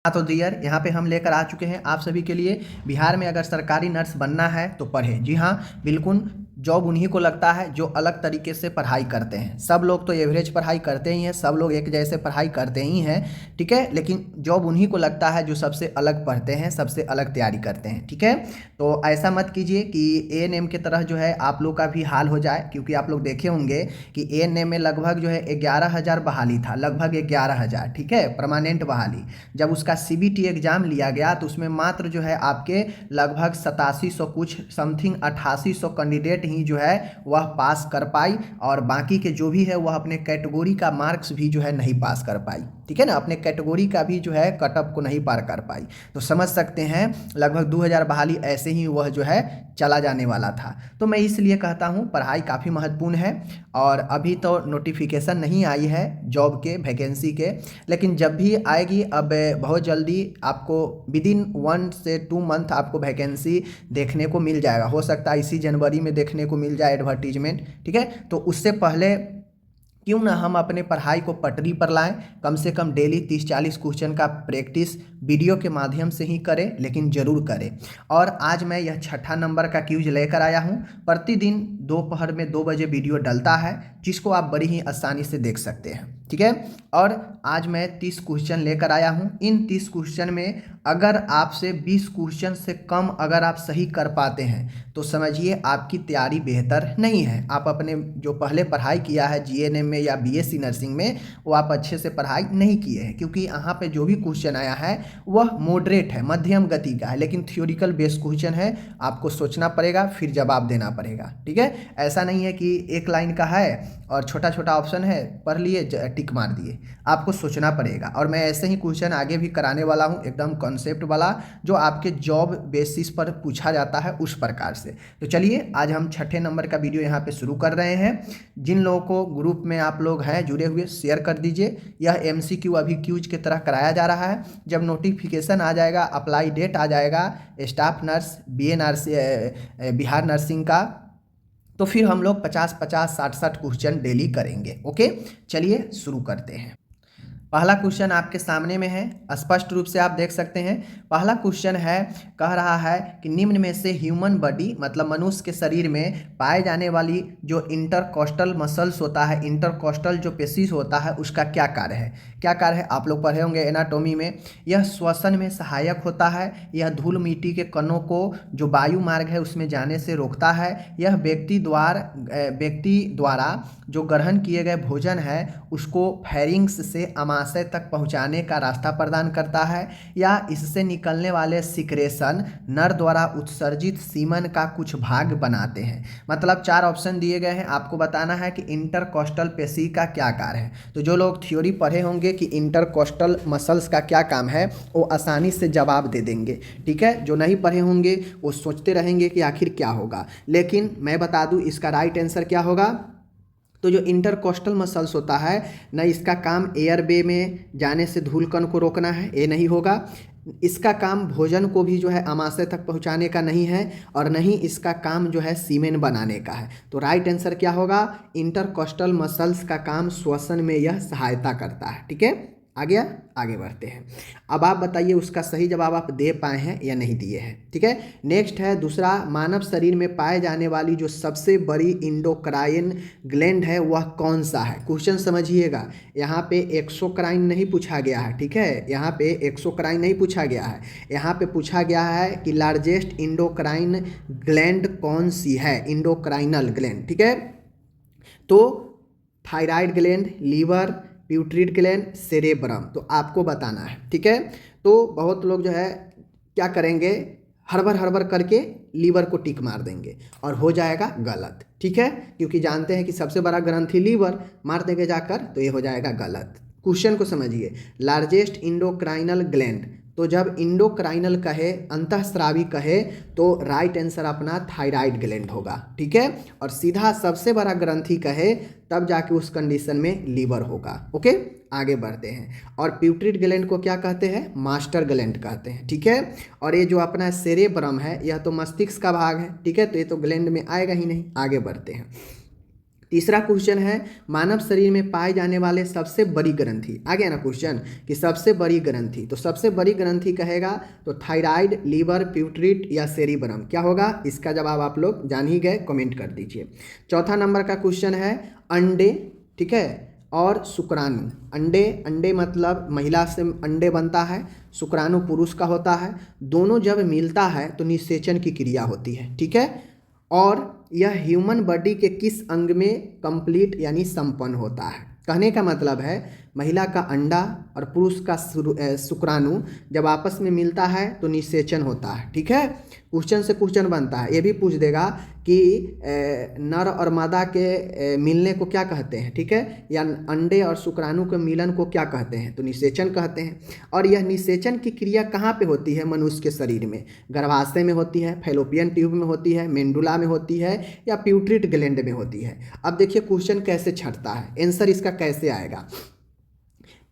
हाँ तो डियर, यहाँ पे हम लेकर आ चुके हैं आप सभी के लिए। बिहार में अगर सरकारी नर्स बनना है तो पढ़े। जी हाँ, बिल्कुल। जॉब उन्हीं को लगता है जो अलग तरीके से पढ़ाई करते हैं। सब लोग तो एवरेज पढ़ाई करते ही हैं, सब लोग एक जैसे पढ़ाई करते ही हैं, ठीक है। लेकिन जॉब उन्हीं को लगता है जो सबसे अलग पढ़ते हैं, सबसे अलग तैयारी करते हैं, ठीक है। तो ऐसा मत कीजिए कि एएनएम की तरह जो है आप लोग का भी हाल हो जाए, क्योंकि आप लोग देखे होंगे कि एएनएम में लगभग जो है 11,000 बहाली था, लगभग 11,000, ठीक है, परमानेंट बहाली। जब उसका सीबीटी एग्जाम लिया गया तो उसमें मात्र जो है आपके लगभग 8700 कुछ समथिंग 8800 कैंडिडेट ही जो है वह पास कर पाई, और बाकी के जो भी है वह अपने कैटेगरी का मार्क्स भी जो है नहीं पास कर पाई, ठीक है ना। अपने कैटेगरी का भी जो है कटअप को नहीं पार कर पाई। तो समझ सकते हैं लगभग 2000 बहाली ऐसे ही वह जो है चला जाने वाला था। तो मैं इसलिए कहता हूँ पढ़ाई काफ़ी महत्वपूर्ण है। और अभी तो नोटिफिकेशन नहीं आई है जॉब के वैकेंसी के, लेकिन जब भी आएगी अब बहुत जल्दी आपको विदिन 1 से 2 मंथ आपको वैकेंसी देखने को मिल जाएगा। हो सकता है इसी जनवरी में देखने को मिल जाए एडवर्टीजमेंट, ठीक है। तो उससे पहले क्यों ना हम अपने पढ़ाई को पटरी पर लाएं, कम से कम डेली 30-40 क्वेश्चन का प्रैक्टिस वीडियो के माध्यम से ही करें, लेकिन ज़रूर करें। और आज मैं यह 6ठा नंबर का क्यूज लेकर आया हूं। प्रतिदिन दोपहर में 2 बजे वीडियो डलता है, जिसको आप बड़ी ही आसानी से देख सकते हैं, ठीक है। और आज मैं 30 क्वेश्चन लेकर आया हूं। इन 30 क्वेश्चन में अगर आपसे 20 क्वेश्चन से कम अगर आप सही कर पाते हैं तो समझिए आपकी तैयारी बेहतर नहीं है। आप अपने जो पहले पढ़ाई किया है जीएनएम में या बीएससी नर्सिंग में, वो आप अच्छे से पढ़ाई नहीं किए हैं, क्योंकि यहाँ पे जो भी क्वेश्चन आया है वह मॉडरेट है, मध्यम गति का है, लेकिन थ्योरिकल बेस्ड क्वेश्चन है। आपको सोचना पड़ेगा, फिर जवाब देना पड़ेगा, ठीक है। ऐसा नहीं है कि एक लाइन का है और छोटा छोटा ऑप्शन है, पढ़ लिए टिक मार दिए। आपको सोचना पड़ेगा। और मैं ऐसे ही क्वेश्चन आगे भी कराने वाला हूँ, एकदम कॉन्सेप्ट वाला, जो आपके जॉब बेसिस पर पूछा जाता है उस प्रकार से। तो चलिए आज हम 6ठे नंबर का वीडियो यहाँ पे शुरू कर रहे हैं। जिन लोगों को ग्रुप में आप लोग हैं जुड़े हुए, शेयर कर दीजिए। यह एमसीक्यू अभी क्यूज की तरह कराया जा रहा है। जब नोटिफिकेशन आ जाएगा, अप्लाई डेट आ जाएगा staff nurse BA nurse Bihar nursing का, तो फिर हम लोग 50-50 60-60 क्वेश्चन डेली करेंगे। ओके, चलिए शुरू करते हैं। पहला क्वेश्चन आपके सामने में है, स्पष्ट रूप से आप देख सकते हैं। पहला क्वेश्चन है, कह रहा है कि निम्न में से ह्यूमन बॉडी मतलब मनुष्य के शरीर में पाए जाने वाली जो इंटरकोस्टल मसल्स होता है, इंटरकोस्टल जो पेशीज होता है, उसका क्या कार्य है। क्या कार्य है आप लोग पढ़े होंगे एनाटॉमी में। यह श्वसन में सहायक होता है। यह धूल मिट्टी के कणों को जो वायु मार्ग है उसमें जाने से रोकता है। यह व्यक्ति द्वारा जो ग्रहण किए गए भोजन है उसको फैरिंग्स से आमाशय तक पहुंचाने का रास्ता प्रदान करता है, या इससे निकलने वाले सिक्रेशन नर द्वारा उत्सर्जित सीमन का कुछ भाग बनाते हैं। मतलब 4 ऑप्शन दिए गए हैं, आपको बताना है कि इंटरकोस्टल पेशी का क्या कार्य है। तो जो लोग थ्योरी पढ़े होंगे कि इंटरकोस्टल मसल्स का क्या काम है, वो आसानी से जवाब दे देंगे, ठीक है। जो नहीं पढ़े होंगे वो सोचते रहेंगे कि आखिर क्या होगा, लेकिन मैं बता दूं इसका राइट आंसर क्या होगा। तो जो इंटरकोस्टल मसल्स होता है न, इसका काम एयरवे में जाने से धूल कण को रोकना है, ये नहीं होगा। इसका काम भोजन को भी जो है आमाशय तक पहुंचाने का नहीं है, और नहीं इसका काम जो है सीमेन बनाने का है। तो राइट आंसर क्या होगा, इंटरकोस्टल मसल्स का काम श्वसन में यह सहायता करता है, ठीक है। आगे बढ़ते हैं। अब आप बताइए उसका सही जवाब आप दे पाए हैं या नहीं दिए हैं, ठीक है। नेक्स्ट है दूसरा, मानव शरीर में पाए जाने वाली जो सबसे बड़ी इंडोक्राइन ग्लैंड है वह कौन सा है। क्वेश्चन समझिएगा, यहाँ पे एक्सोक्राइन नहीं पूछा गया है, ठीक है। यहाँ पे एक्सोक्राइन नहीं पूछा गया है, यहाँ पे पूछा गया है कि लार्जेस्ट इंडोक्राइन ग्लैंड कौन सी है, इंडोक्राइनल ग्लैंड, ठीक है। तो thyroid gland, liver, pituitary gland, cerebrum, तो आपको बताना है, ठीक है। तो बहुत लोग जो है क्या करेंगे, हड़बड़ करके लीवर को टिक मार देंगे और हो जाएगा गलत, ठीक है। क्योंकि जानते हैं कि सबसे बड़ा ग्रंथि लीवर, मार देंगे जाकर तो ये हो जाएगा गलत। क्वेश्चन को समझिए, लार्जेस्ट इंडोक्राइनल ग्लैंड, तो जब इंडोक्राइनल कहे, अंतःस्रावी कहे, तो राइट आंसर अपना थायराइड ग्लैंड होगा, ठीक है। और सीधा सबसे बड़ा ग्रंथि कहे तब जाके उस कंडीशन में लीवर होगा। ओके, आगे बढ़ते हैं। और प्यूट्रिड ग्लैंड को क्या कहते हैं, मास्टर ग्लैंड कहते हैं, ठीक है। और ये जो अपना सेरेब्रम है यह तो मस्तिष्क का भाग है, ठीक है, तो ये तो ग्लैंड में आएगा ही नहीं। आगे बढ़ते हैं। तीसरा क्वेश्चन है मानव शरीर में पाए जाने वाले सबसे बड़ी ग्रंथि। आ गया ना क्वेश्चन कि सबसे बड़ी ग्रंथि, तो सबसे बड़ी ग्रंथि कहेगा तो थायराइड, लीवर, प्यूटरिट या सेरिब्रम, क्या होगा इसका जवाब आप लोग जान ही गए, कमेंट कर दीजिए। चौथा नंबर का क्वेश्चन है अंडे, ठीक है, और शुक्राणु। अंडे, अंडे मतलब महिला से अंडे बनता है, शुक्राणु पुरुष का होता है, दोनों जब मिलता है तो निषेचन की क्रिया होती है, ठीक है। और यह ह्यूमन बॉडी के किस अंग में कंप्लीट यानी संपन्न होता है। कहने का मतलब है महिला का अंडा और पुरुष का शुक्राणु जब आपस में मिलता है तो निषेचन होता है, ठीक है। क्वेश्चन से क्वेश्चन बनता है, ये भी पूछ देगा कि नर और मादा के मिलने को क्या कहते हैं, ठीक है, या अंडे और शुक्राणु के मिलन को क्या कहते हैं, तो निषेचन कहते हैं। और यह निषेचन की क्रिया कहाँ पे होती है मनुष्य के शरीर में, गर्भाशय में होती है, फैलोपियन ट्यूब में होती है, मेंडुला में होती है या प्यूटरिट ग्लैंड में होती है। अब देखिए क्वेश्चन कैसे छटता है, आंसर इसका कैसे आएगा।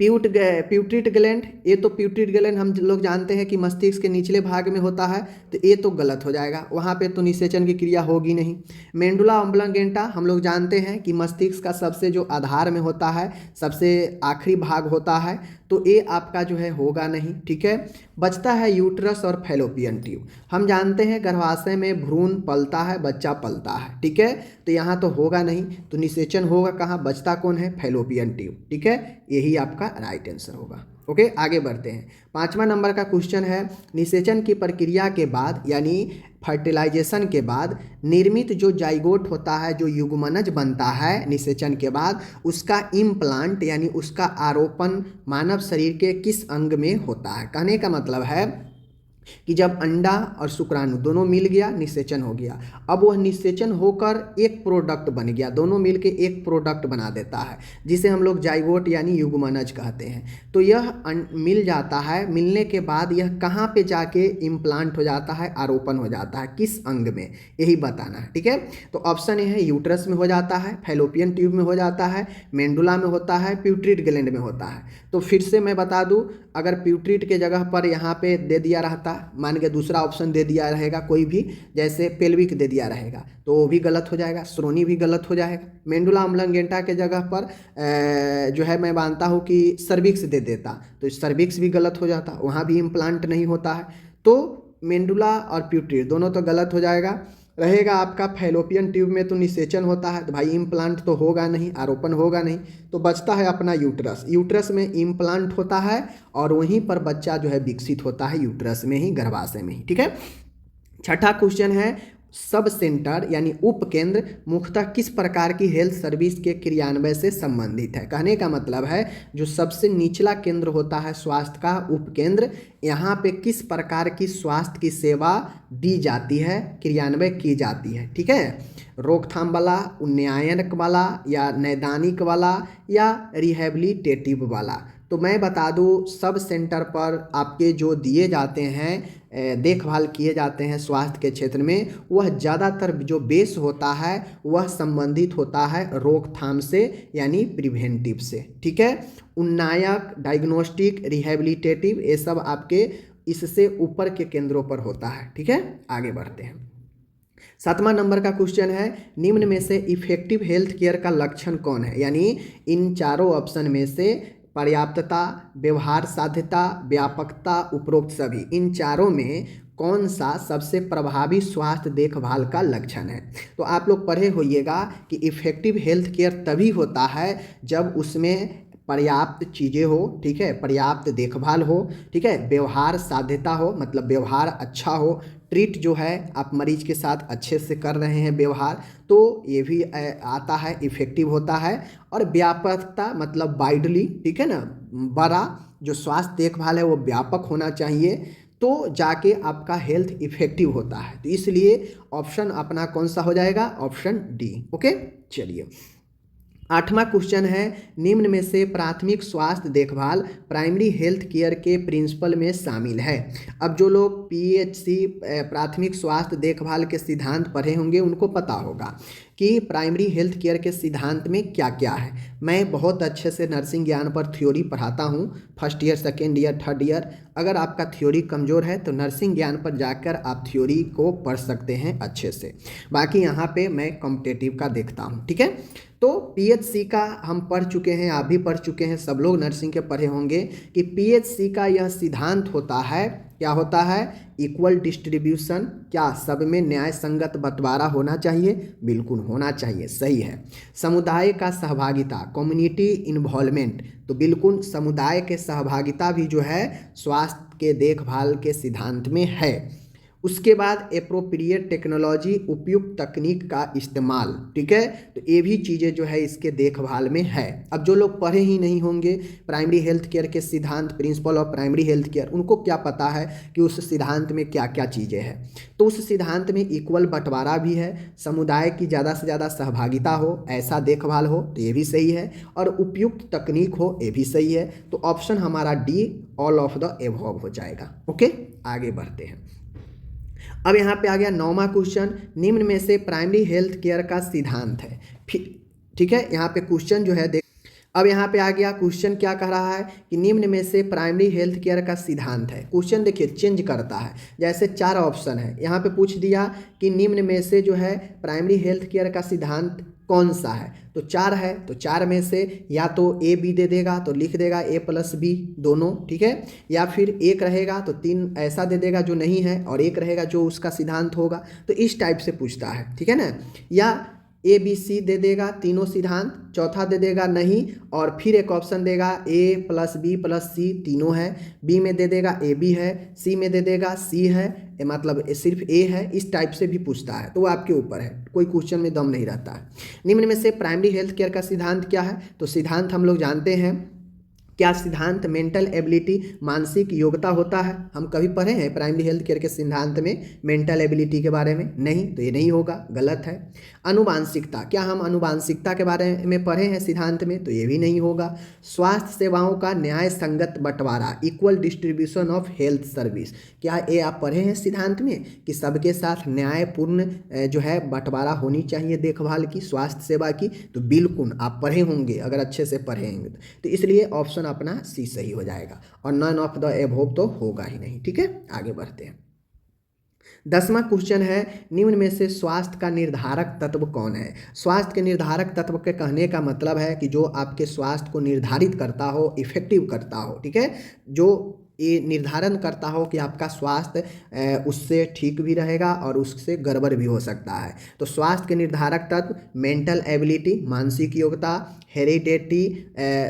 प्यूटरिट ग्लैंड, ये तो प्यूटरिट ग्लैंड हम लोग जानते हैं कि मस्तिष्क के निचले भाग में होता है, तो ये तो गलत हो जाएगा, वहाँ पे तो निषेचन की क्रिया होगी नहीं। मेंडुला ऑब्लांगेंटा हम लोग जानते हैं कि मस्तिष्क का सबसे जो आधार में होता है, सबसे आखिरी भाग होता है, तो ये आपका जो है होगा नहीं, ठीक है। बचता है यूट्रस और फैलोपियन ट्यूब। हम जानते हैं गर्भाशय में भ्रूण पलता है, बच्चा पलता है, ठीक है, तो यहाँ तो होगा नहीं, तो निषेचन होगा कहाँ, बचता कौन है, फैलोपियन ट्यूब, ठीक है, यही आपका राइट आंसर होगा। ओके, आगे बढ़ते हैं। 5वां नंबर का क्वेश्चन है निषेचन की प्रक्रिया के बाद यानी फर्टिलाइजेशन के बाद निर्मित जो जाइगोट होता है, जो युग्मनज बनता है निषेचन के बाद, उसका इम्प्लांट यानी उसका आरोपण मानव शरीर के किस अंग में होता है। कहने का मतलब है कि जब अंडा और शुक्राणु दोनों मिल गया, निषेचन हो गया, अब वह निषेचन होकर एक प्रोडक्ट बन गया, दोनों मिलके एक प्रोडक्ट बना देता है जिसे हम लोग जाइगोट यानी युग्मनज कहते हैं। तो यह मिल जाता है, मिलने के बाद यह कहाँ पे जाके इम्प्लांट हो जाता है, आरोपण हो जाता है, किस अंग में, यही बताना है, ठीक है। तो ऑप्शन ए है यूट्रस में हो जाता है, फैलोपियन ट्यूब में हो जाता है, मेंडुला में होता है, प्यूटरिट ग्लैंड में होता है। तो फिर से मैं बता दूं, अगर प्यूटरिट के जगह पर यहाँ पे दे दिया रहता, मान के दूसरा ऑप्शन दे दिया रहेगा कोई भी, जैसे पेल्विक दे दिया रहेगा, तो वो भी गलत हो जाएगा, श्रोणी भी गलत हो जाएगा। मेंडुला ऑब्लांगेंटा के जगह पर जो है मैं मानता हूँ कि सर्विक्स दे देता, तो सर्विक्स भी गलत हो जाता, वहाँ भी इम्प्लांट नहीं होता है। तो मेंडुला और प्यूटरिट दोनों तो गलत हो जाएगा। रहेगा आपका फैलोपियन ट्यूब में तो निषेचन होता है, तो भाई इम्प्लांट तो होगा नहीं, आरोपण होगा नहीं, तो बचता है अपना यूट्रस। यूट्रस में इम्प्लांट होता है और वहीं पर बच्चा जो है विकसित होता है, यूट्रस में ही, गर्भाशय में ही, ठीक है। 6ठा क्वेश्चन है सब सेंटर यानी उपकेंद्र मुख्यतः किस प्रकार की हेल्थ सर्विस के क्रियान्वयन से संबंधित है। कहने का मतलब है जो सबसे निचला केंद्र होता है स्वास्थ्य का, उपकेंद्र, यहाँ पे किस प्रकार की स्वास्थ्य की सेवा दी जाती है, क्रियान्वय की जाती है, ठीक है। रोकथाम वाला, उन्नयन वाला या नैदानिक वाला या रिहेबिलिटेटिव वाला। तो मैं बता दूं सब सेंटर पर आपके जो दिए जाते हैं, देखभाल किए जाते हैं स्वास्थ्य के क्षेत्र में, वह ज़्यादातर जो बेस होता है वह संबंधित होता है रोकथाम से यानी प्रिवेंटिव से, ठीक है। उन्नयक, डायग्नोस्टिक, रिहेबिलिटेटिव, ये सब आपके इससे ऊपर के केंद्रों पर होता है, ठीक है। आगे बढ़ते हैं। 7वां नंबर का क्वेश्चन है निम्न में से इफेक्टिव हेल्थ केयर का लक्षण कौन है, यानी इन चारों ऑप्शन में से पर्याप्तता, व्यवहार साध्यता, व्यापकता, उपरोक्त सभी, इन चारों में कौन सा सबसे प्रभावी स्वास्थ्य देखभाल का लक्षण है। तो आप लोग पढ़े होइएगा कि इफेक्टिव हेल्थ केयर तभी होता है जब उसमें पर्याप्त चीज़ें हो, ठीक है, पर्याप्त देखभाल हो, ठीक है, व्यवहार साध्यता हो, मतलब व्यवहार अच्छा हो, ट्रीट जो है आप मरीज के साथ अच्छे से कर रहे हैं व्यवहार, तो ये भी आता है, इफेक्टिव होता है। और व्यापकता मतलब वाइडली, ठीक है ना, बड़ा जो स्वास्थ्य देखभाल है वो व्यापक होना चाहिए, तो जाके आपका हेल्थ इफेक्टिव होता है। तो इसलिए ऑप्शन अपना कौन सा हो जाएगा, ऑप्शन डी। ओके, चलिए 8वां क्वेश्चन है निम्न में से प्राथमिक स्वास्थ्य देखभाल प्राइमरी हेल्थ केयर के प्रिंसिपल में शामिल है। अब जो लोग पीएचसी प्राथमिक स्वास्थ्य देखभाल के सिद्धांत पढ़े होंगे उनको पता होगा कि प्राइमरी हेल्थ केयर के सिद्धांत में क्या क्या है। मैं बहुत अच्छे से नर्सिंग ज्ञान पर थ्योरी पढ़ाता हूँ, first year, second year, third year. अगर आपका थ्योरी कमज़ोर है तो नर्सिंग ज्ञान पर जाकर आप थ्योरी को पढ़ सकते हैं अच्छे से। बाकी यहाँ पे मैं कॉम्पिटिटिव का देखता हूँ, ठीक है। तो पीएचसी का हम पढ़ चुके हैं, आप भी पढ़ चुके हैं, सब लोग नर्सिंग के पढ़े होंगे कि पीएचसी का यह सिद्धांत होता है, क्या होता है, इक्वल डिस्ट्रीब्यूशन, क्या सब में न्याय संगत बंटवारा होना चाहिए, बिल्कुल होना चाहिए, सही है। समुदाय का सहभागिता, कम्युनिटी इन्वॉल्वमेंट, तो बिल्कुल समुदाय के सहभागिता भी जो है स्वास्थ्य के देखभाल के सिद्धांत में है। उसके बाद एप्रोप्रिएट टेक्नोलॉजी, उपयुक्त तकनीक का इस्तेमाल, ठीक है, तो ये भी चीज़ें जो है इसके देखभाल में है। अब जो लोग पढ़े ही नहीं होंगे प्राइमरी हेल्थ केयर के सिद्धांत, principle of primary health care, उनको क्या पता है कि उस सिद्धांत में क्या क्या चीज़ें हैं। तो उस सिद्धांत में इक्वल बंटवारा भी है, समुदाय की ज़्यादा से ज़्यादा सहभागिता हो, ऐसा देखभाल हो, तो ये भी सही है, और उपयुक्त तकनीक हो, ये भी सही है। तो ऑप्शन हमारा D, all of the above हो जाएगा। ओके, आगे बढ़ते हैं। अब यहाँ पे आ गया 9वां क्वेश्चन, निम्न में से प्राइमरी हेल्थ केयर का सिद्धांत है। ठीक है, यहाँ पे क्वेश्चन जो है देख, अब यहाँ पे आ गया क्वेश्चन क्या कह रहा है कि निम्न में से प्राइमरी हेल्थ केयर का सिद्धांत है। क्वेश्चन देखिए चेंज करता है, जैसे 4 ऑप्शन है, यहाँ पे पूछ दिया कि निम्न में से जो है प्राइमरी हेल्थ केयर का सिद्धांत कौन सा है, तो 4 है, तो 4 में से या तो ए बी दे देगा, तो लिख देगा ए प्लस बी दोनों, ठीक है, या फिर एक रहेगा तो 3 ऐसा दे देगा जो नहीं है, और एक रहेगा जो उसका सिद्धांत होगा। तो इस टाइप से पूछता है, ठीक है ना, या ए बी सी दे देगा तीनों सिद्धांत, चौथा दे देगा नहीं, और फिर एक ऑप्शन देगा ए प्लस बी प्लस सी तीनों है, बी में दे देगा ए बी है, सी में दे देगा सी है, मतलब सिर्फ ए है, इस टाइप से भी पूछता है। तो वो आपके ऊपर है, कोई क्वेश्चन में दम नहीं रहता है। निम्न में से प्राइमरी हेल्थ केयर का सिद्धांत क्या है, तो सिद्धांत हम लोग जानते हैं, क्या सिद्धांत मेंटल एबिलिटी, मानसिक योग्यता होता है। हम कभी पढ़े हैं प्राइमरी हेल्थ केयर के सिद्धांत में मेंटल एबिलिटी के बारे में, नहीं, तो ये नहीं होगा, गलत है। अनुवांशिकता, क्या हम अनुवांशिकता के बारे में पढ़े हैं सिद्धांत में, तो ये भी नहीं होगा। स्वास्थ्य सेवाओं का न्याय संगत बंटवारा, equal distribution of health service, क्या ये आप पढ़े हैं सिद्धांत में कि सबके साथ न्यायपूर्ण जो है बंटवारा होनी चाहिए देखभाल की, स्वास्थ्य सेवा की, तो बिल्कुल आप पढ़े होंगे अगर अच्छे से पढ़े होंगे, तो इसलिए ऑप्शन अपना सी सही हो जाएगा, और नन ऑफ द एबव तो होगा ही नहीं। ठीक है, आगे बढ़ते हैं। 10वां क्वेश्चन है, निम्न में से स्वास्थ्य का निर्धारक तत्व कौन है। स्वास्थ्य के निर्धारक तत्व के कहने का मतलब है कि जो आपके स्वास्थ्य को निर्धारित करता हो, इफेक्टिव करता हो, ठीक है, जो ये निर्धारण करता हो कि आपका स्वास्थ्य उससे ठीक भी रहेगा और उससे गड़बड़ भी हो सकता है। तो स्वास्थ्य के निर्धारक तत्व मेंटल एबिलिटी, मानसिक योग्यता, हेरिडेटी,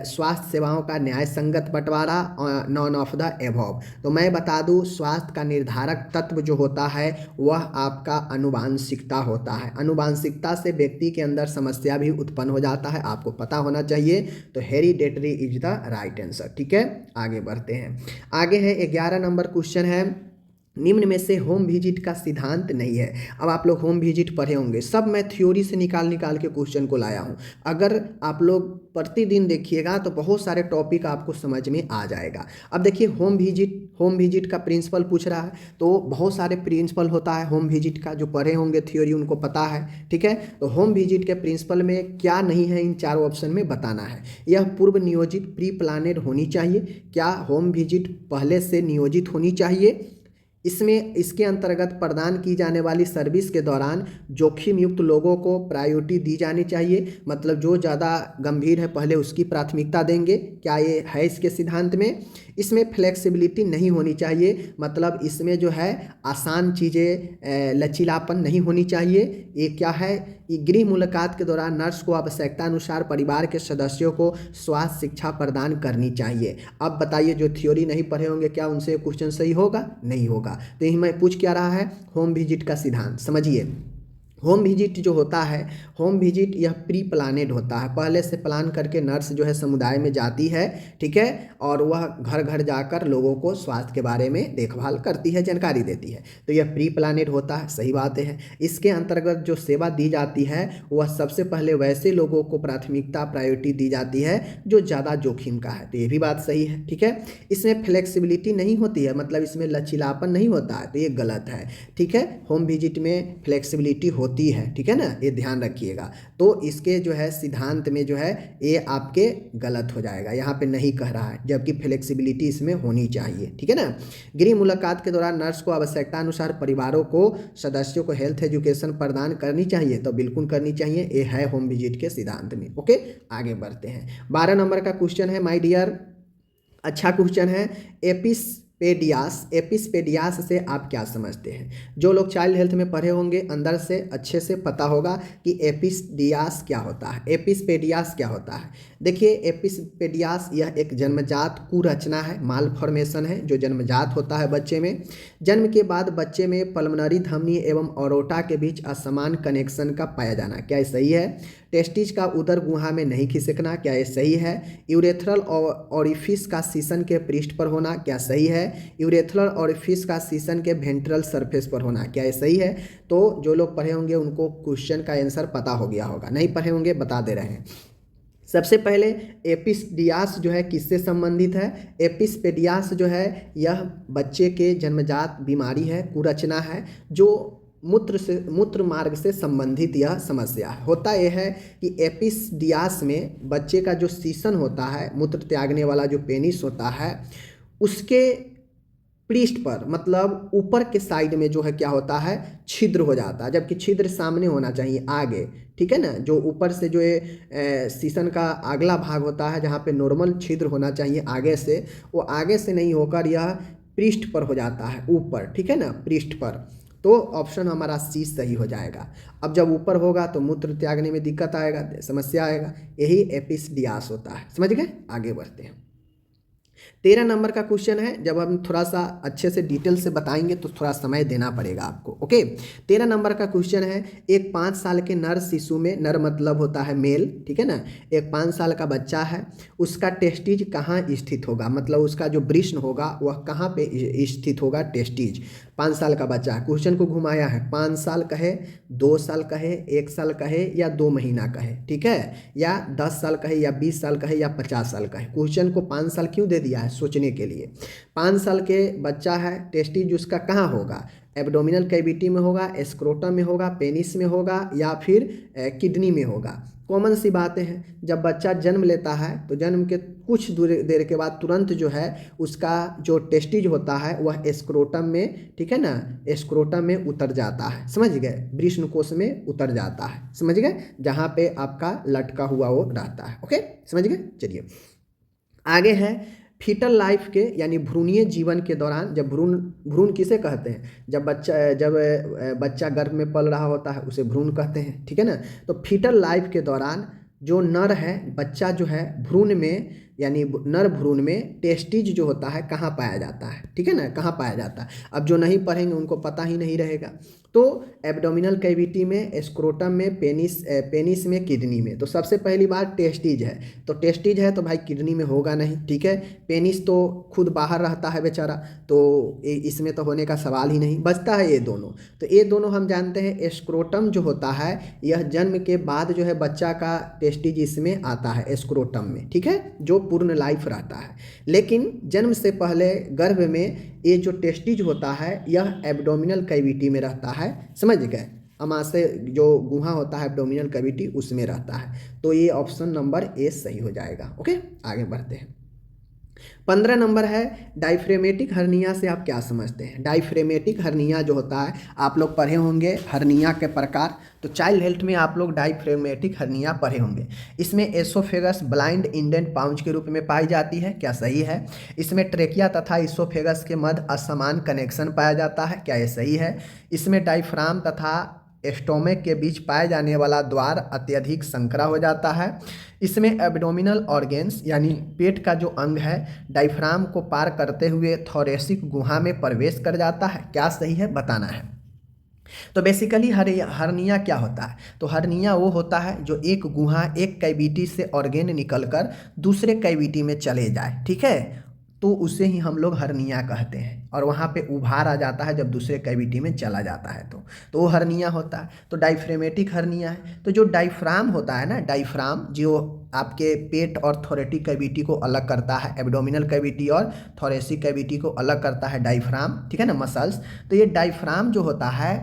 स्वास्थ्य सेवाओं का न्याय संगत बंटवारा, नॉन ऑफ द एबव। तो मैं बता दूं स्वास्थ्य का निर्धारक तत्व जो होता है वह आपका अनुवांशिकता होता है। अनुवांशिकता से व्यक्ति के अंदर समस्या भी उत्पन्न हो जाता है, आपको पता होना चाहिए। तो hereditary is the right answer. ठीक है, आगे बढ़ते हैं। आगे है 11 नंबर क्वेश्चन है, निम्न में से होम विजिट का सिद्धांत नहीं है। अब आप लोग होम विजिट पढ़े होंगे, सब मैं थ्योरी से निकाल के क्वेश्चन को लाया हूँ। अगर आप लोग प्रतिदिन देखिएगा तो बहुत सारे टॉपिक आपको समझ में आ जाएगा। अब देखिए होम विजिट का प्रिंसिपल पूछ रहा है, तो बहुत सारे प्रिंसिपल होता है होम विजिट का, जो पढ़े होंगे थ्योरी उनको पता है। ठीक है, तो होम विजिट के प्रिंसिपल में क्या नहीं है, इन 4 ऑप्शन में बताना है। यह पूर्व नियोजित प्री प्लानेड होनी चाहिए, क्या होम विजिट पहले से नियोजित होनी चाहिए। इसके अंतर्गत प्रदान की जाने वाली सर्विस के दौरान जोखिम युक्त लोगों को प्रायोरिटी दी जानी चाहिए, मतलब जो ज़्यादा गंभीर है पहले उसकी प्राथमिकता देंगे, क्या ये है इसके सिद्धांत में। इसमें फ्लेक्सिबिलिटी नहीं होनी चाहिए, मतलब इसमें जो है आसान चीज़ें, लचीलापन नहीं होनी चाहिए। ये क्या है, ये गृह मुलाकात के दौरान नर्स को आवश्यकता अनुसार परिवार के सदस्यों को स्वास्थ्य शिक्षा प्रदान करनी चाहिए। अब बताइए जो थ्योरी नहीं पढ़े होंगे क्या उनसे क्वेश्चन सही होगा, नहीं होगा। तो यही मैं पूछ क्या रहा है, होम विजिट का सिद्धांत समझिए। होम विजिट जो होता है, होम विजिट यह प्री प्लानेड होता है, पहले से प्लान करके नर्स जो है समुदाय में जाती है, ठीक है, और वह घर घर जाकर लोगों को स्वास्थ्य के बारे में देखभाल करती है, जानकारी देती है। तो यह प्री प्लानेड होता है, सही बात है। इसके अंतर्गत जो सेवा दी जाती है वह सबसे पहले वैसे लोगों को प्राथमिकता प्रायोरिटी दी जाती है जो ज़्यादा जोखिम का है, तो ये भी बात सही है। ठीक है, इसमें फ्लेक्सिबिलिटी नहीं होती है, मतलब इसमें लचीलापन नहीं होता है, तो ये गलत है। ठीक है, होम विजिट में फ्लेक्सिबिलिटी होती है, ठीक है ना, ये ध्यान रखिएगा। तो इसके जो है सिद्धांत में जो है ये आपके गलत हो जाएगा, यहाँ पे नहीं कह रहा है, जबकि फ्लेक्सिबिलिटी इसमें होनी चाहिए, ठीक है ना। गृह मुलाकात के दौरान नर्स को आवश्यकता अनुसार परिवारों को सदस्यों को हेल्थ एजुकेशन प्रदान करनी चाहिए, तो बिल्कुल करनी चाहिए, ये है होम विजिट के सिद्धांत में। ओके, आगे बढ़ते हैं। 12 नंबर का क्वेश्चन है माय डियर, अच्छा क्वेश्चन है। एपिसपेडियास से आप क्या समझते हैं? जो लोग चाइल्ड हेल्थ में पढ़े होंगे अंदर से अच्छे से पता होगा कि एपिसडियास क्या होता है, एपिसपेडियास क्या होता है। देखिए, एपिसपेडियास यह एक जन्मजात कुरचना है, मालफॉर्मेशन है जो जन्मजात होता है बच्चे में। जन्म के बाद बच्चे में पल्मोनरी धमनी एवं ऑरोटा के बीच असमान कनेक्शन का पाया जाना, क्या ये सही है? टेस्टिज का उदर गुहा में नहीं खिसकना, क्या ये सही है? यूरेथ्रल ऑरिफिस का सीसन के पृष्ठ पर होना, क्या सही है? यूरेथ्रल ऑरिफिस का सीसन के वेंट्रल सरफेस पर होना, क्या ये सही है? तो जो लोग पढ़े होंगे उनको क्वेश्चन का आंसर पता हो गया होगा, नहीं पढ़े होंगे बता दे रहे हैं। सबसे पहले एपिसडियास जो है किससे संबंधित है? एपिसपेडियास जो है यह बच्चे के जन्मजात बीमारी है, कुरचना है, जो मूत्र मार्ग से संबंधित यह समस्या है। होता यह है कि एपिसडियास में बच्चे का जो सीसन होता है, मूत्र त्यागने वाला जो पेनिस होता है, उसके पृष्ठ पर मतलब ऊपर के साइड में जो है क्या होता है, छिद्र हो जाता है, जबकि छिद्र सामने होना चाहिए आगे, ठीक है ना। जो ऊपर से जो ये सीसन का अगला भाग होता है जहाँ पे नॉर्मल छिद्र होना चाहिए आगे से, वो आगे से नहीं होकर यह पृष्ठ पर हो जाता है, ऊपर, ठीक है ना, पृष्ठ पर। तो ऑप्शन हमारा सी सही हो जाएगा। अब जब ऊपर होगा तो मूत्र त्यागने में दिक्कत आएगा, समस्या आएगा, यही एपिसडियास होता है। समझ गए? आगे बढ़ते हैं। 13 नंबर का क्वेश्चन है, जब हम थोड़ा सा अच्छे से डिटेल से बताएंगे तो थोड़ा समय देना पड़ेगा आपको। ओके, 13 नंबर का क्वेश्चन है, एक 5 साल के नर शिशु में, नर मतलब होता है मेल, ठीक है ना, एक 5 साल का बच्चा है, उसका टेस्टिज कहाँ स्थित होगा, मतलब उसका जो वृषण होगा वह कहाँ पे स्थित होगा, टेस्टिज। 5 साल का बच्चा है, क्वेश्चन को घुमाया है, 5 साल कहे, 2 साल कहे, 1 साल कहे या 2 महीना कहे, ठीक है, या 10 साल कहे या 20 साल कहे या 50 साल कहे। क्वेश्चन को 5 साल क्यों दे दिया है? सोचने के लिए। 5 साल के बच्चा है, टेस्टिज उसका कहाँ होगा? एब्डोमिनल कैविटी में होगा, स्क्रोटम में होगा, पेनिस में होगा या फिर किडनी में होगा। कॉमन सी बातें हैं, जब बच्चा जन्म लेता है तो जन्म के कुछ देर के बाद तुरंत जो है उसका जो टेस्टिज होता है वह स्क्रोटम में, ठीक है ना, स्क्रोटम में उतर जाता है, समझ गए, वृषण कोश में उतर जाता है, समझ गए, जहाँ पे आपका लटका हुआ वो रहता है। ओके, समझ गए। चलिए आगे है, फीटल लाइफ के यानी भ्रूणीय जीवन के दौरान, जब भ्रूण किसे कहते हैं? जब बच्चा गर्भ में पल रहा होता है उसे भ्रूण कहते हैं, ठीक है ना। तो फीटल लाइफ के दौरान जो नर है, बच्चा जो है भ्रूण में यानी नर भ्रूण में टेस्टिज जो होता है कहाँ पाया जाता है, ठीक है ना, कहाँ पाया जाता है। अब जो नहीं पढ़ेंगे उनको पता ही नहीं रहेगा। तो एब्डोमिनल कैविटी में, स्क्रोटम में, पेनिस में, किडनी में। तो सबसे पहली बात टेस्टिज है, तो टेस्टिज है तो भाई किडनी में होगा नहीं, ठीक है। पेनिस तो खुद बाहर रहता है बेचारा, तो इसमें तो होने का सवाल ही नहीं, बचता है ये दोनों। तो ये दोनों हम जानते हैं। स्क्रोटम जो होता है यह जन्म के बाद जो है बच्चा का टेस्टिज इसमें आता है, स्क्रोटम में, ठीक है, जो पूर्ण लाइफ रहता है। लेकिन जन्म से पहले गर्भ में ये जो टेस्टिज होता है यह एब्डोमिनल कैविटी में रहता है, समझ गए, अमाशय जो गुहा होता है एब्डोमिनल कैविटी उसमें रहता है। तो ये ऑप्शन नंबर ए सही हो जाएगा। ओके, आगे बढ़ते हैं। 15 नंबर है, डायफ्रेमेटिक हर्निया से आप क्या समझते हैं? डायफ्रेमेटिक हर्निया जो होता है, आप लोग पढ़े होंगे हर्निया के प्रकार, तो चाइल्ड हेल्थ में आप लोग डायफ्रेमेटिक हर्निया पढ़े होंगे। इसमें एसोफेगस ब्लाइंड इंडेंट पाउच के रूप में पाई जाती है, क्या सही है? इसमें ट्रेकिया तथा इसोफेगस के मध्य असमान कनेक्शन पाया जाता है, क्या ये सही है? इसमें डायफ्राम तथा स्टोमक के बीच पाए जाने वाला द्वार अत्यधिक संकरा हो जाता है। इसमें एब्डोमिनल ऑर्गेन्स यानी पेट का जो अंग है डायफ्राम को पार करते हुए थोरेसिक गुहा में प्रवेश कर जाता है, क्या सही है बताना है। तो बेसिकली हर्निया क्या होता है? तो हर्निया वो होता है जो एक गुहा, एक कैविटी से ऑर्गेन निकलकर दूसरे कैविटी में चले जाए, ठीक है, तो उसे ही हम लोग हर्निया कहते हैं। और वहाँ पे उभार आ जाता है जब दूसरे कैविटी में चला जाता है तो वो हर्निया होता है। तो डायफ्रेमेटिक हर्निया है। तो जो डायफ्राम होता है ना, डायफ्राम जो आपके पेट और थोरेटिक कैविटी को अलग करता है, एब्डोमिनल कैविटी और थोरेसिक कैविटी को अलग करता है डायफ्राम, ठीक है ना, मसल्स। तो ये डायफ्राम जो होता है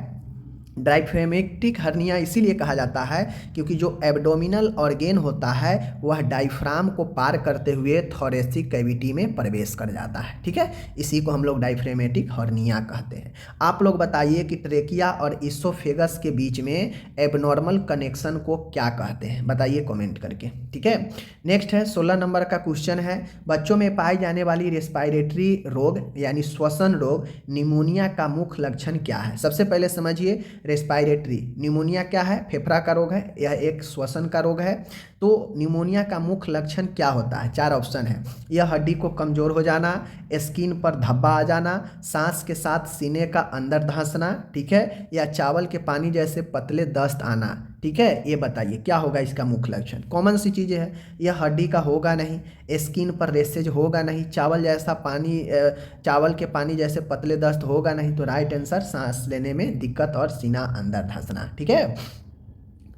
डायफ्रेमेटिक हर्निया इसीलिए कहा जाता है क्योंकि जो एब्डोमिनल ऑर्गेन होता है वह डायफ्राम को पार करते हुए थोरेसिक कैविटी में प्रवेश कर जाता है। ठीक है, इसी को हम लोग डायफ्रेमेटिक हर्निया कहते हैं। आप लोग बताइए कि ट्रेकिया और इसोफेगस के बीच में एबनॉर्मल कनेक्शन को क्या कहते हैं, बताइए कमेंट करके। ठीक है, नेक्स्ट है 16 नंबर का क्वेश्चन है, बच्चों में पाई जाने वाली रेस्पिरेटरी रोग यानी श्वसन रोग निमोनिया का मुख्य लक्षण क्या है। सबसे पहले समझिए, रेस्पिरेटरी निमोनिया क्या है, फेफड़ा का रोग है, यह एक श्वसन का रोग है। तो निमोनिया का मुख्य लक्षण क्या होता है, 4 ऑप्शन है। यह हड्डी को कमजोर हो जाना, स्किन पर धब्बा आ जाना, सांस के साथ सीने का अंदर धंसना, ठीक है, या चावल के पानी जैसे पतले दस्त आना। ठीक है, ये बताइए क्या होगा इसका मुख्य लक्षण। कॉमन सी चीज़ें हैं, यह हड्डी का होगा नहीं, स्किन पर रेसेज होगा नहीं, चावल के पानी जैसे पतले दस्त होगा नहीं। तो राइट आंसर सांस लेने में दिक्कत और सीना अंदर धंसना। ठीक है,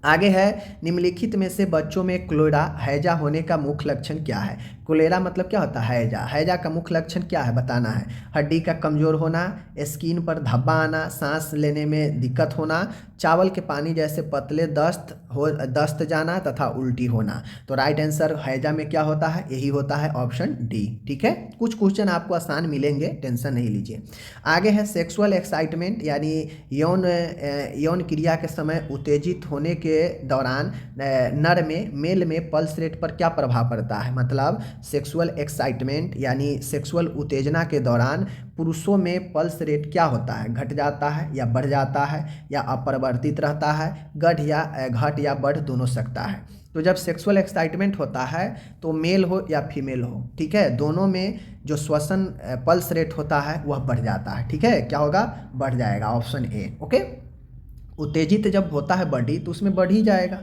आगे है, निम्नलिखित में से बच्चों में क्लोरा हैजा होने का मुख्य लक्षण क्या है। कोलेरा मतलब क्या होता है, हैजा। हैजा का मुख्य लक्षण क्या है बताना है। हड्डी का कमजोर होना, स्किन पर धब्बा आना, सांस लेने में दिक्कत होना, चावल के पानी जैसे पतले दस्त जाना तथा उल्टी होना। तो राइट आंसर हैजा में क्या होता है, यही होता है ऑप्शन डी। ठीक है, कुछ क्वेश्चन आपको आसान मिलेंगे, टेंशन नहीं लीजिए। आगे है सेक्सुअल एक्साइटमेंट यानी यौन क्रिया के समय उत्तेजित होने के दौरान नर में मेल में पल्स रेट पर क्या प्रभाव पड़ता है। मतलब सेक्सुअल एक्साइटमेंट यानी सेक्सुअल उत्तेजना के दौरान पुरुषों में पल्स रेट क्या होता है, घट जाता है या बढ़ जाता है या अपरिवर्तित रहता है, घट या बढ़ दोनों सकता है। तो जब सेक्सुअल एक्साइटमेंट होता है तो मेल हो या फीमेल हो, ठीक है, दोनों में जो श्वसन पल्स रेट होता है वह बढ़ जाता है। ठीक है, क्या होगा, बढ़ जाएगा, ऑप्शन ए। ओके, उत्तेजित जब होता है बॉडी तो उसमें बढ़ ही जाएगा।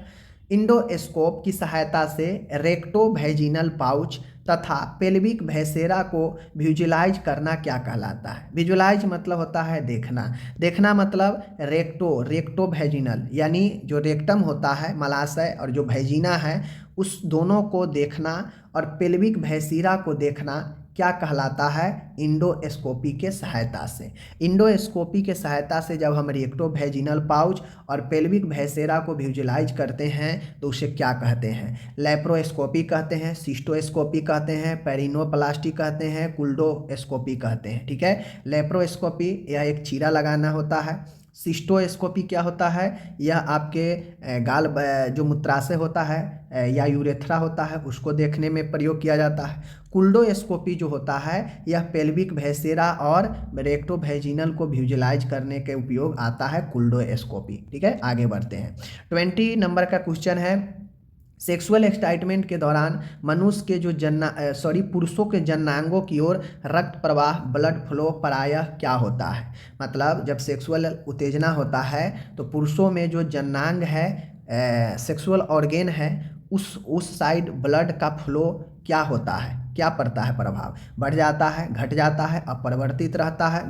इंडोस्कोप की सहायता से रेक्टोवैजिनल पाउच तथा पेल्विक वैसेरा को विजुलाइज करना क्या कहलाता है। विजुलाइज मतलब होता है देखना, देखना मतलब रेक्टोवैजिनल यानी जो रेक्टम होता है मलाशय और जो वैजिना है उस दोनों को देखना, और पेल्विक वैसेरा को देखना क्या कहलाता है, इंडोस्कोपी के सहायता से। इंडोस्कोपी के सहायता से जब हम रेक्टोवैजिनल पाउच और पेल्विक वैसेरा को विजुलाइज करते हैं तो उसे क्या कहते हैं, लैप्रोस्कोपी कहते हैं, सिस्टोस्कोपी कहते हैं, पेरिनोप्लास्टी कहते हैं, कुल्डोस्कोपी कहते हैं। ठीक है, लैप्रोस्कोपी यह एक चीरा लगाना होता है। सिस्टोस्कोपी क्या होता है, यह आपके गाल जो मूत्राशय होता है या यूरेथ्रा होता है उसको देखने में प्रयोग किया जाता है। कुल्डोस्कोपी जो होता है यह पेल्विक वैसेरा और रेक्टोवैजिनल को विजुलाइज करने के उपयोग आता है कुल्डोस्कोपी। ठीक है, आगे बढ़ते हैं। 20 नंबर का क्वेश्चन है, सेक्सुअल एक्साइटमेंट के दौरान मनुष्य के जो पुरुषों के जननांगों की ओर रक्त प्रवाह ब्लड फ्लो प्रायः क्या होता है। मतलब जब सेक्सुअल उत्तेजना होता है तो पुरुषों में जो जननांग है, सेक्सुअल ऑर्गेन है, उस साइड ब्लड का फ्लो क्या होता है, क्या पड़ता है प्रभाव, बढ़ जाता है, घट जाता है, अपरिवर्तित रहता है,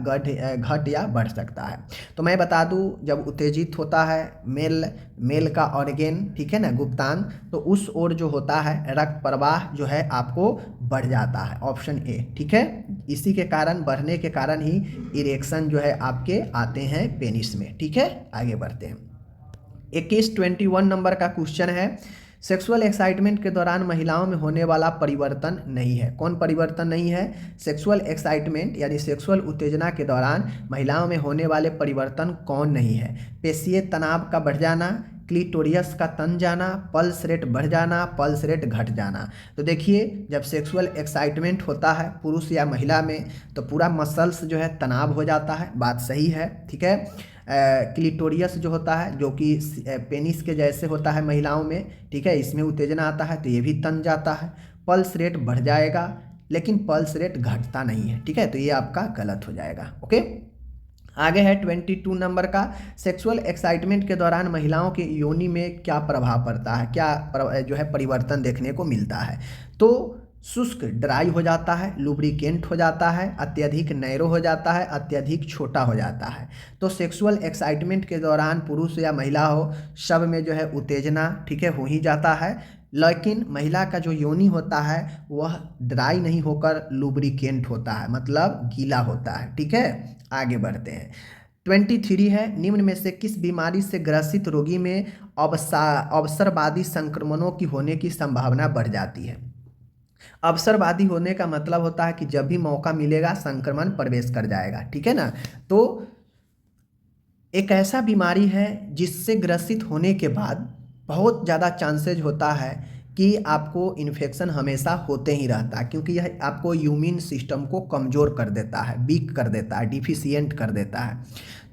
घट या बढ़ सकता है। तो मैं बता दूं, जब उत्तेजित होता है मेल का ऑर्गेन, ठीक है ना, गुप्तांग, तो उस ओर जो होता है रक्त प्रवाह जो है आपको बढ़ जाता है, ऑप्शन ए। ठीक है, इसी के कारण, बढ़ने के कारण ही इरेक्शन जो है आपके आते हैं पेनिस में। ठीक है, आगे बढ़ते हैं। 21 नंबर का क्वेश्चन है, सेक्सुअल एक्साइटमेंट के दौरान महिलाओं में होने वाला परिवर्तन नहीं है। कौन परिवर्तन नहीं है, सेक्सुअल एक्साइटमेंट यानी सेक्सुअल उत्तेजना के दौरान महिलाओं में होने वाले परिवर्तन कौन नहीं है। पेशीय तनाव का बढ़ जाना, क्लिटोरियस का तन जाना, पल्स रेट बढ़ जाना, पल्स रेट घट जाना। तो देखिए, जब सेक्सुअल एक्साइटमेंट होता है पुरुष या महिला में तो पूरा मसल्स जो है तनाव हो जाता है, बात सही है। ठीक है, क्लिटोरियस जो होता है जो कि पेनिस के जैसे होता है महिलाओं में, ठीक है, इसमें उत्तेजना आता है तो ये भी तन जाता है, पल्स रेट बढ़ जाएगा लेकिन पल्स रेट घटता नहीं है। ठीक है, तो ये आपका गलत हो जाएगा। ओके, आगे है 22 नंबर का, सेक्सुअल एक्साइटमेंट के दौरान महिलाओं के योनि में क्या प्रभाव पड़ता है, क्या जो है परिवर्तन देखने को मिलता है। तो शुष्क ड्राई हो जाता है, लुब्रिकेंट हो जाता है, अत्यधिक नैरो हो जाता है, अत्यधिक छोटा हो जाता है। तो सेक्सुअल एक्साइटमेंट के दौरान पुरुष या महिला हो, सब में जो है उत्तेजना, ठीक है, हो ही जाता है, लेकिन महिला का जो योनि होता है वह ड्राई नहीं होकर लुब्रिकेंट होता है, मतलब गीला होता है। ठीक है, आगे बढ़ते हैं। 23 है, निम्न में से किस बीमारी से ग्रसित रोगी में अवसरवादी संक्रमणों की होने की संभावना बढ़ जाती है। अवसरवादी होने का मतलब होता है कि जब भी मौका मिलेगा संक्रमण प्रवेश कर जाएगा, ठीक है ना। तो एक ऐसा बीमारी है जिससे ग्रसित होने के बाद बहुत ज़्यादा चांसेज होता है कि आपको इन्फेक्शन हमेशा होते ही रहता है, क्योंकि यह आपको इम्यून सिस्टम को कमज़ोर कर देता है, वीक कर देता है, डिफिशियंट कर देता है।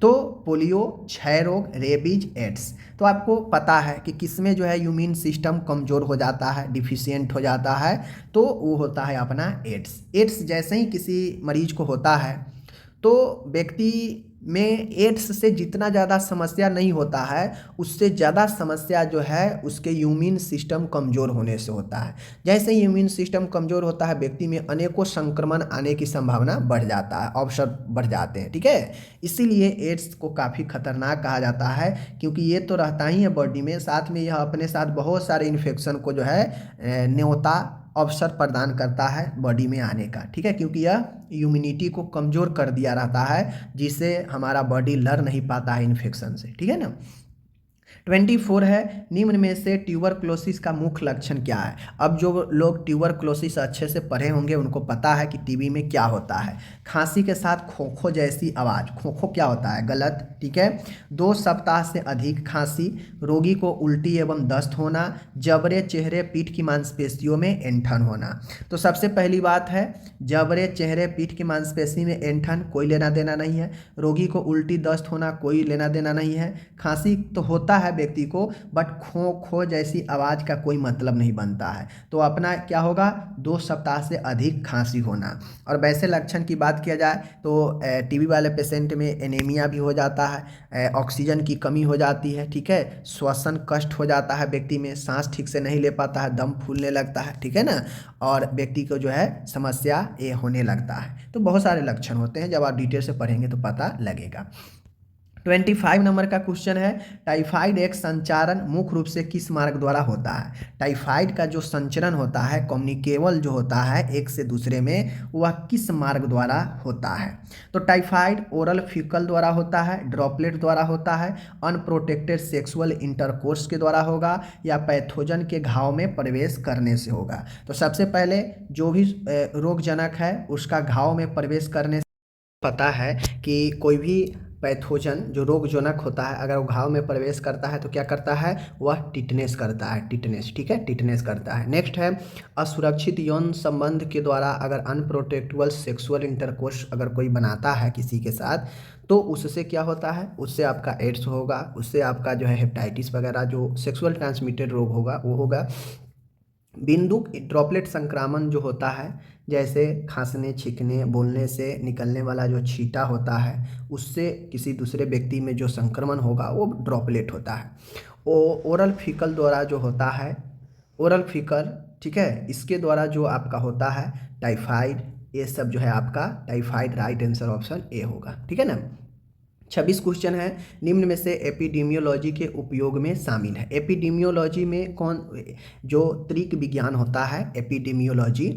तो पोलियो, क्षय रोग, रेबीज, एड्स, तो आपको पता है कि किसमें जो है इम्यून सिस्टम कमज़ोर हो जाता है, डिफिशियंट हो जाता है, तो वो होता है अपना एड्स। एड्स जैसे ही किसी मरीज को होता है तो व्यक्ति में एड्स से जितना ज़्यादा समस्या नहीं होता है, उससे ज़्यादा समस्या जो है उसके इम्यून सिस्टम कमज़ोर होने से होता है। जैसे ही इम्यून सिस्टम कमज़ोर होता है, व्यक्ति में अनेकों संक्रमण आने की संभावना बढ़ जाता है, अवसर बढ़ जाते हैं, ठीक है। इसीलिए एड्स को काफ़ी खतरनाक कहा जाता है, क्योंकि ये तो रहता ही है बॉडी में, साथ में यह अपने साथ बहुत सारे इन्फेक्शन को जो है न्योता अवसर प्रदान करता है बॉडी में आने का, ठीक है, क्योंकि यह इम्यूनिटी को कमज़ोर कर दिया रहता है, जिससे हमारा बॉडी लड़ नहीं पाता है इन्फेक्शन से, ठीक है ना। 24 है, निम्न में से ट्यूबरक्लोसिस का मुख्य लक्षण क्या है। अब जो लोग ट्यूबरक्लोसिस अच्छे से पढ़े होंगे उनको पता है कि टीबी में क्या होता है। खांसी के साथ खोखो जैसी आवाज़, खोखो क्या होता है, गलत, ठीक है। 2 सप्ताह से अधिक खांसी, रोगी को उल्टी एवं दस्त होना, जबड़े, चेहरे, पीठ की मांसपेशियों में ऐंठन होना। तो सबसे पहली बात है, जबड़े, चेहरे, पीठ की मांसपेशी में ऐंठन, कोई लेना देना नहीं है। रोगी को उल्टी दस्त होना, कोई लेना देना नहीं है। खांसी तो होता है व्यक्ति को, बट खो खो जैसी आवाज़ का कोई मतलब नहीं बनता है। तो अपना क्या होगा, 2 सप्ताह से अधिक खांसी होना। और वैसे लक्षण की बात किया जाए तो टीबी वाले पेशेंट में एनीमिया भी हो जाता है, ऑक्सीजन की कमी हो जाती है, ठीक है, श्वसन कष्ट हो जाता है व्यक्ति में, सांस ठीक से नहीं ले पाता है, दम फूलने लगता है, ठीक है ना, और व्यक्ति को जो है समस्या ये होने लगता है। तो बहुत सारे लक्षण होते हैं, जब आप डिटेल से पढ़ेंगे तो पता लगेगा। 25 नंबर का क्वेश्चन है, टाइफाइड एक संचारण मुख्य रूप से किस मार्ग द्वारा होता है। टाइफाइड का जो संचरण होता है, कम्युनिकेबल जो होता है एक से दूसरे में, वह किस मार्ग द्वारा होता है। तो टाइफाइड ओरल फीकल द्वारा होता है, ड्रॉपलेट द्वारा होता है, अनप्रोटेक्टेड सेक्सुअल इंटरकोर्स के द्वारा होगा, या पैथोजन के घाव में प्रवेश करने से होगा। तो सबसे पहले जो भी रोगजनक है उसका घाव में प्रवेश करने से पता है कि कोई भी पैथोजन जो रोगजनक होता है अगर वो घाव में प्रवेश करता है तो क्या करता है, वह टिटनेस करता है, टिटनेस, ठीक है, टिटनेस करता है। नेक्स्ट है, असुरक्षित यौन संबंध के द्वारा अगर अनप्रोटेक्टेबल सेक्सुअल इंटरकोर्स अगर कोई बनाता है किसी के साथ, तो उससे क्या होता है, उससे आपका एड्स होगा, उससे आपका जो है हेपेटाइटिस वगैरह जो सेक्सुअल ट्रांसमिटेड रोग होगा वो होगा। बिंदु ड्रॉपलेट संक्रामण जो होता है, जैसे खांसने, छींकने, बोलने से निकलने वाला जो छींटा होता है, उससे किसी दूसरे व्यक्ति में जो संक्रमण होगा वो ड्रॉपलेट होता है। ओरल फीकल द्वारा जो होता है, ओरल फीकल, ठीक है, इसके द्वारा जो आपका होता है टाइफाइड, ये सब जो है आपका typhoid, right answer option A होगा, ठीक है ना। 26 क्वेश्चन है, निम्न में से एपिडेमियोलॉजी के उपयोग में शामिल है। एपिडेमियोलॉजी में कौन, जो त्रिक विज्ञान होता है एपिडेमियोलॉजी,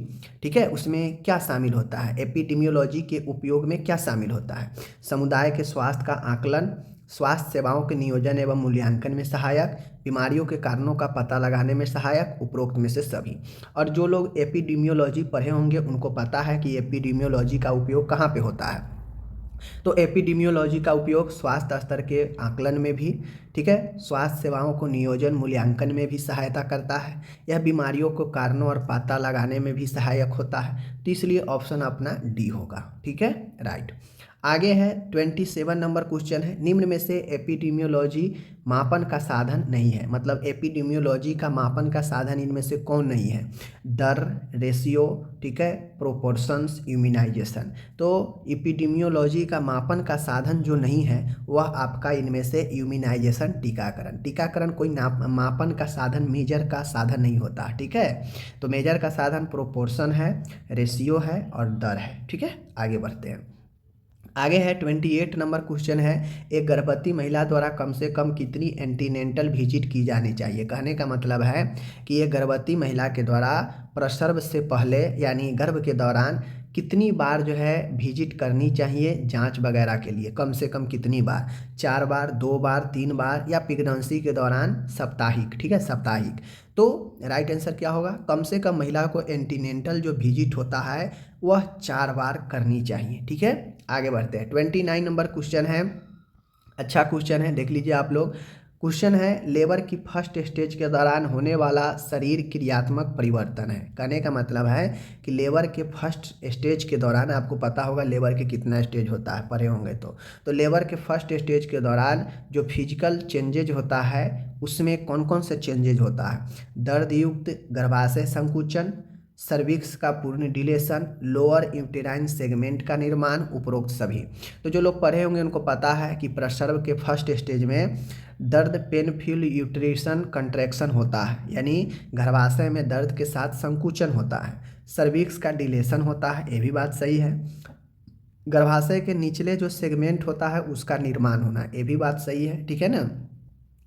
ठीक है, उसमें क्या शामिल होता है, एपिडेमियोलॉजी के उपयोग में क्या शामिल होता है। समुदाय के स्वास्थ्य का आकलन, स्वास्थ्य सेवाओं के नियोजन एवं मूल्यांकन में सहायक, बीमारियों के कारणों का पता लगाने में सहायक, उपरोक्त में से सभी। और जो लोग एपिडेमियोलॉजी पढ़े होंगे उनको पता है कि एपिडेमियोलॉजी का उपयोग कहाँ पे होता है। तो एपिडेमियोलॉजी का उपयोग स्वास्थ्य स्तर के आकलन में भी, ठीक है, स्वास्थ्य सेवाओं को नियोजन मूल्यांकन में भी सहायता करता है। यह बीमारियों को कारणों और पता लगाने में भी सहायक होता है। तो इसलिए ऑप्शन अपना डी होगा, ठीक है, राइट। आगे है 27 नंबर क्वेश्चन है, निम्न में से एपिडेमियोलॉजी मापन का साधन नहीं है। मतलब एपिडेमियोलॉजी का मापन का साधन इनमें से कौन नहीं है। दर, रेशियो, ठीक है, प्रोपोर्शंस, इम्यूनाइजेशन। तो एपिडेमियोलॉजी का मापन का साधन जो नहीं है वह आपका इनमें से इम्यूनाइजेशन, टीकाकरण। टीकाकरण कोई मापन का साधन, मेजर का साधन नहीं होता, ठीक है। तो मेजर का साधन प्रोपोर्शन है, रेशियो है और दर है, ठीक है। आगे बढ़ते हैं। आगे है 28 नंबर क्वेश्चन है, एक गर्भवती महिला द्वारा कम से कम कितनी एंटीनेंटल विजिट की जानी चाहिए। कहने का मतलब है कि एक गर्भवती महिला के द्वारा प्रसव से पहले यानी गर्भ के दौरान कितनी बार जो है विजिट करनी चाहिए जांच वगैरह के लिए, कम से कम कितनी बार, 4 बार, 2 बार, 3 बार, या प्रेगनेंसी के दौरान साप्ताहिक, ठीक है, साप्ताहिक। तो राइट आंसर क्या होगा, कम से कम महिला को एंटीनेंटल जो विजिट होता है वह 4 बार करनी चाहिए, ठीक है। आगे बढ़ते हैं, 29 नंबर क्वेश्चन है, अच्छा क्वेश्चन है, देख लीजिए आप लोग। क्वेश्चन है, लेबर की फर्स्ट स्टेज के दौरान होने वाला शरीर क्रियात्मक परिवर्तन है। कहने का मतलब है कि लेबर के फर्स्ट स्टेज के दौरान, आपको पता होगा लेबर के कितना स्टेज होता है, पढ़े होंगे तो लेबर के फर्स्ट स्टेज के दौरान जो फिजिकल चेंजेज होता है उसमें कौन कौन से चेंजेज होता है, दर्द युक्त गर्भाशय संकुचन, सर्विक्स का पूर्ण डिलेशन, लोअर यूटेराइन सेगमेंट का निर्माण, उपरोक्त सभी। तो जो लोग पढ़े होंगे उनको पता है कि प्रसव के फर्स्ट स्टेज में दर्द, पेनफुल यूट्रेशन कंट्रैक्शन होता है, यानी गर्भाशय में दर्द के साथ संकुचन होता है, सर्विक्स का डिलेशन होता है, ये भी बात सही है, गर्भाशय के निचले जो सेगमेंट होता है उसका निर्माण होना, ये भी बात सही है, ठीक है ना,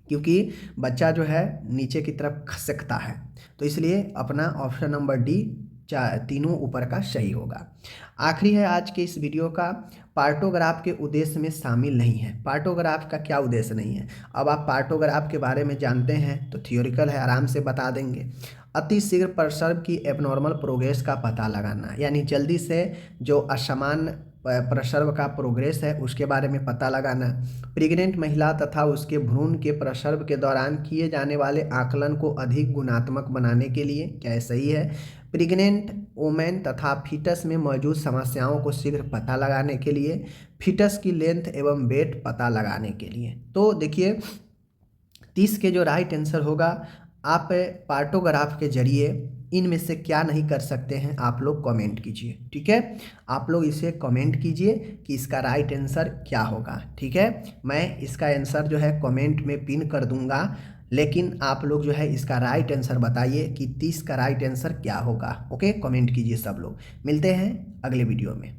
क्योंकि बच्चा जो है नीचे की तरफ खसकता है, तो इसलिए अपना ऑप्शन नंबर डी तीनों ऊपर का सही होगा। आखिरी है आज के इस वीडियो का, पार्टोग्राफ के उद्देश्य में शामिल नहीं है। पार्टोग्राफ का क्या उद्देश्य नहीं है, अब आप पार्टोग्राफ के बारे में जानते हैं तो थियोरिकल है, आराम से बता देंगे। अति शीघ्र प्रसव की एबनॉर्मल प्रोग्रेस का पता लगाना, यानी जल्दी से जो असमान प्रसव का प्रोग्रेस है उसके बारे में पता लगाना। प्रेग्नेंट महिला तथा उसके भ्रूण के प्रसव के दौरान किए जाने वाले आकलन को अधिक गुणात्मक बनाने के लिए, क्या ये सही है। प्रेग्नेंट वोमेन तथा फीटस में मौजूद समस्याओं को शीघ्र पता लगाने के लिए, फीटस की लेंथ एवं वेट पता लगाने के लिए। तो देखिए 30 के जो राइट आंसर होगा, आप पार्टोग्राफ के जरिए इनमें से क्या नहीं कर सकते हैं आप लोग कमेंट कीजिए, ठीक है, आप लोग इसे कमेंट कीजिए कि इसका राइट आंसर क्या होगा, ठीक है। मैं इसका आंसर जो है कमेंट में पिन कर दूंगा, लेकिन आप लोग जो है इसका राइट आंसर बताइए कि 30 का राइट आंसर क्या होगा, ओके, कमेंट कीजिए सब लोग। मिलते हैं अगले वीडियो में।